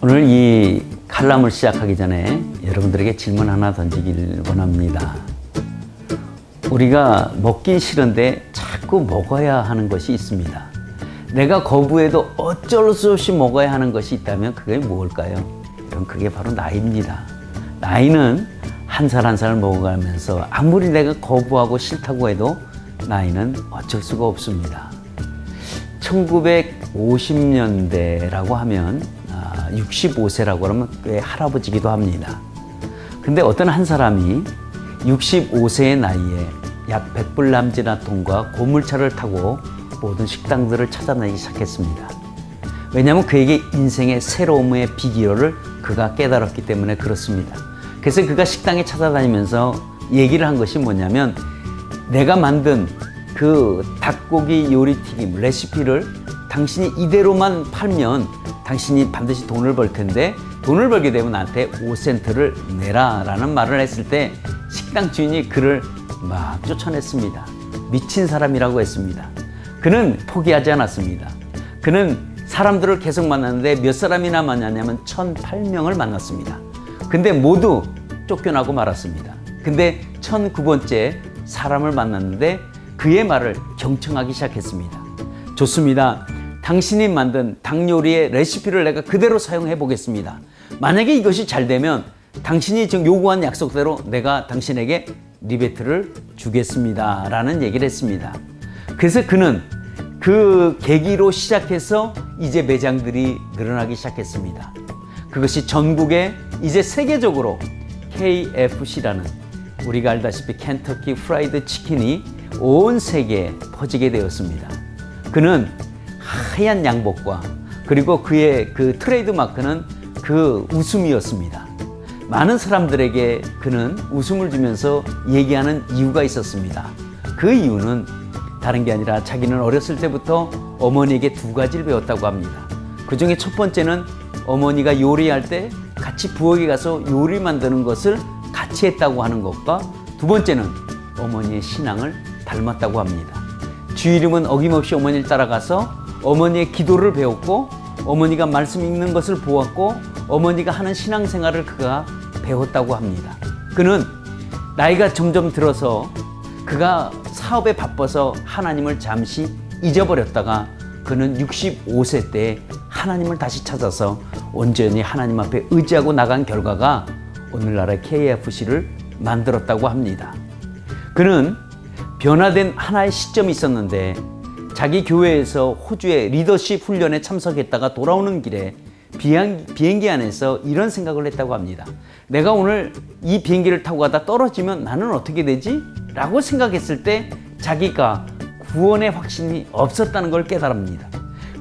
오늘 이 칼럼을 시작하기 전에 여러분들에게 질문 하나 던지길 원합니다. 우리가 먹기 싫은데 자꾸 먹어야 하는 것이 있습니다. 내가 거부해도 어쩔 수 없이 먹어야 하는 것이 있다면 그게 무엇일까요? 그게 바로 나이입니다. 나이는 한 살 한 살 먹어가면서 아무리 내가 거부하고 싫다고 해도 나이는 어쩔 수가 없습니다. 1950년대라고 하면 65세라고 하면 꽤 할아버지기도 합니다. 근데 어떤 한 사람이 65세의 나이에 약 100불 남짓한 돈과 고물차를 타고 모든 식당들을 찾아다니기 시작했습니다. 왜냐하면 그에게 인생의 새로움의 비결을 그가 깨달았기 때문에 그렇습니다. 그래서 그가 식당에 찾아다니면서 얘기를 한 것이 뭐냐면, 내가 만든 그 닭고기 요리튀김 레시피를 당신이 이대로만 팔면 당신이 반드시 돈을 벌 텐데, 돈을 벌게 되면 나한테 5센트를 내라 라는 말을 했을 때 식당 주인이 그를 막 쫓아냈습니다. 미친 사람이라고 했습니다. 그는 포기하지 않았습니다. 그는 사람들을 계속 만났는데 몇 사람이나 만났냐면 1,008명을 만났습니다. 근데 모두 쫓겨나고 말았습니다. 근데 1,009번째 사람을 만났는데 그의 말을 경청하기 시작했습니다. 좋습니다. 당신이 만든 닭 요리의 레시피를 내가 그대로 사용해 보겠습니다. 만약에 이것이 잘 되면 당신이 지금 요구한 약속대로 내가 당신에게 리베이트를 주겠습니다 라는 얘기를 했습니다. 그래서 그는 그 계기로 시작해서 이제 매장들이 늘어나기 시작했습니다. 그것이 전국에 이제 세계적으로 KFC라는, 우리가 알다시피 켄터키 프라이드 치킨이 온 세계에 퍼지게 되었습니다. 그는 하얀 양복과 그리고 그의 그 트레이드 마크는 그 웃음이었습니다. 많은 사람들에게 그는 웃음을 주면서 얘기하는 이유가 있었습니다. 그 이유는 다른 게 아니라 자기는 어렸을 때부터 어머니에게 두 가지를 배웠다고 합니다. 그 중에 첫 번째는 어머니가 요리할 때 같이 부엌에 가서 요리 만드는 것을 같이 했다고 하는 것과, 두 번째는 어머니의 신앙을 닮았다고 합니다. 주일이면 어김없이 어머니를 따라가서 어머니의 기도를 배웠고, 어머니가 말씀 읽는 것을 보았고, 어머니가 하는 신앙생활을 그가 배웠다고 합니다. 그는 나이가 점점 들어서 그가 사업에 바빠서 하나님을 잠시 잊어버렸다가 그는 65세 때 하나님을 다시 찾아서 온전히 하나님 앞에 의지하고 나간 결과가 오늘날의 KFC를 만들었다고 합니다. 그는 변화된 하나의 시점이 있었는데, 자기 교회에서 호주의 리더십 훈련에 참석했다가 돌아오는 길에 비행기 안에서 이런 생각을 했다고 합니다. 내가 오늘 이 비행기를 타고 가다 떨어지면 나는 어떻게 되지? 라고 생각했을 때 자기가 구원의 확신이 없었다는 걸 깨달습니다.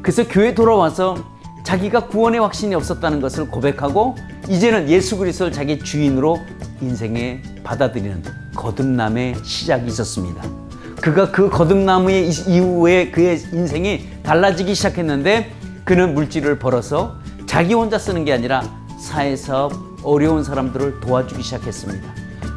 그래서 교회에 돌아와서 자기가 구원의 확신이 없었다는 것을 고백하고, 이제는 예수 그리스도를 자기 주인으로 인생에 받아들이는 거듭남의 시작이 있었습니다. 그가 그 거듭남의 이후에 그의 인생이 달라지기 시작했는데, 그는 물질을 벌어서 자기 혼자 쓰는 게 아니라 사회사업, 어려운 사람들을 도와주기 시작했습니다.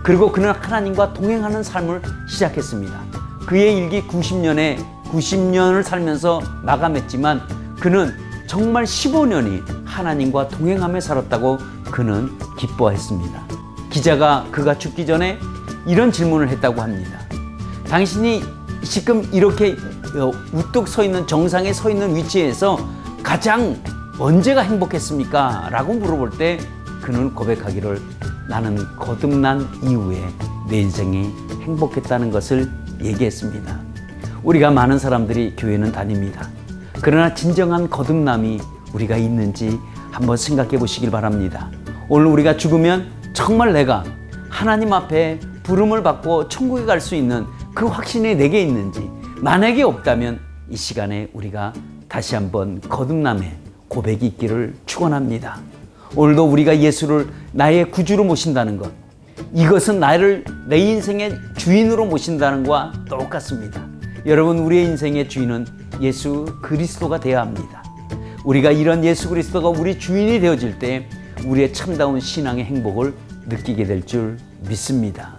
그리고 그는 하나님과 동행하는 삶을 시작했습니다. 그의 일기 90년을 살면서 마감했지만 그는 정말 15년이 하나님과 동행하며 살았다고 그는 기뻐했습니다. 기자가 그가 죽기 전에 이런 질문을 했다고 합니다. 당신이 지금 이렇게 우뚝 서 있는, 정상에 서 있는 위치에서 가장 언제가 행복했습니까? 라고 물어볼 때 그는 고백하기를, 나는 거듭난 이후에 내 인생이 행복했다는 것을 얘기했습니다. 우리가 많은 사람들이 교회는 다닙니다. 그러나 진정한 거듭남이 우리가 있는지 한번 생각해 보시길 바랍니다. 오늘 우리가 죽으면 정말 내가 하나님 앞에 부름을 받고 천국에 갈 수 있는 그 확신이 내게 있는지, 만약에 없다면 이 시간에 우리가 다시 한번 거듭남의 고백이 있기를 축원합니다. 오늘도 우리가 예수를 나의 구주로 모신다는 것, 이것은 나를 내 인생의 주인으로 모신다는 것과 똑같습니다. 여러분, 우리의 인생의 주인은 예수 그리스도가 되어야 합니다. 우리가 이런 예수 그리스도가 우리 주인이 되어질 때 우리의 참다운 신앙의 행복을 느끼게 될 줄 믿습니다.